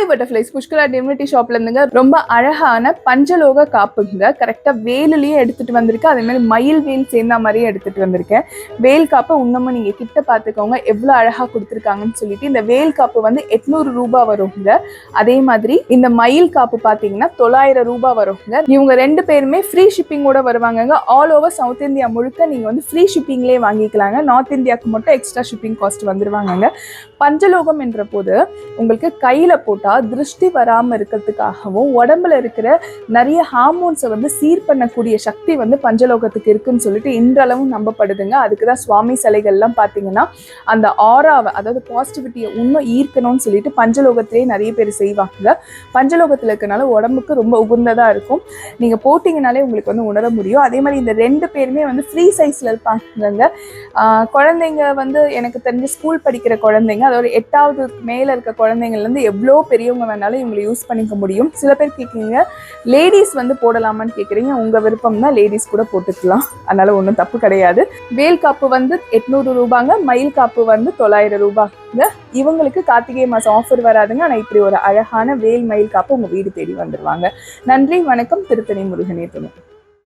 Hi butterflies, Pushkara divinity ஷாப்ல இருந்துங்க ரொம்ப அழகான பஞ்சலோக காப்புங்க. கரெக்டா வேலுலயே எடுத்துட்டு வந்திருக்கேன். அதே மாதிரி மயில் வேல் சேர்ந்த மாதிரியே எடுத்துட்டு வந்திருக்கேன். வேல் காப்பு இன்னமும் நீங்க கிட்ட பாத்துக்கோங்க எவ்வளவு அழகா கொடுத்துருக்காங்கன்னு சொல்லிட்டு. இந்த வேல் காப்பு வந்து 800 ரூபாய் வருங்க. அதே மாதிரி இந்த மயில் காப்பு பாத்தீங்கன்னா 900 ரூபாய் வருங்க. இவங்க ரெண்டு பேருமே ஃப்ரீ ஷிப்பிங்கோட வருவாங்க. ஆல் ஓவர் சவுத் இந்தியா முழுக்க நீங்க வந்து ஃப்ரீ ஷிப்பிங்லேயே வாங்கிக்கலாங்க. நார்த் இந்தியாவுக்கு மட்டும் எக்ஸ்ட்ரா ஷிப்பிங் காஸ்ட் வந்துருவாங்க. பஞ்சலோகம் என்ற போது உங்களுக்கு கையில போட்டா திருஷ்டி வராம இருக்கிறதுக்காகவும் உடம்புல இருக்கிற நிறைய ஹார்மோன்ஸை வந்து சீர் பண்ணக்கூடிய சக்தி வந்து பஞ்சலோகத்துக்கு இருக்குன்னு சொல்லிட்டு இன்றளவும் நம்பப்படுதுங்க. அதுக்குதான் சுவாமி சிலைகள்லாம் பார்த்தீங்கன்னா அந்த ஆராவை, அதாவது பாசிட்டிவிட்டியை இன்னும் ஈர்க்கணும்னு சொல்லிட்டு பஞ்சலோகத்திலேயே நிறைய பேர் செய்வாங்க. பஞ்சலோகத்தில் இருக்கனால உடம்புக்கு ரொம்ப உகந்ததா இருக்கும். நீங்க போட்டீங்கனாலே உங்களுக்கு வந்து உணர முடியும். அதே மாதிரி இந்த ரெண்டு பேருமே வந்து ஃப்ரீ சைஸ்ல இருப்பாங்க. குழந்தைங்க வந்து எனக்கு தெரிஞ்ச ஸ்கூல் படிக்கிற குழந்தைங்க, அதோட 8வது மேல இருக்க குழந்தைங்கள்லேருந்து எவ்வளோ பெரியவங்க வேணாலும் இவங்களை யூஸ் பண்ணிக்க முடியும். சில பேர் கேட்குறீங்க லேடிஸ் வந்து போடலாமான்னு கேட்குறீங்க. உங்கள் விருப்பம் தான், லேடிஸ் கூட போட்டுக்கலாம். அதனால ஒன்றும் தப்பு கிடையாது. வேல் காப்பு வந்து 800 ரூபாங்க, மயில் காப்பு வந்து 900 ரூபாங்க. இவங்களுக்கு கார்த்திகை மாதம் ஆஃபர் வராதுங்க. ஆனால் இப்படி ஒரு அழகான வேல் மயில் காப்பு உங்கள் வீடு தேடி வந்துடுவாங்க. நன்றி, வணக்கம். திருத்தணி முருகனே துணை.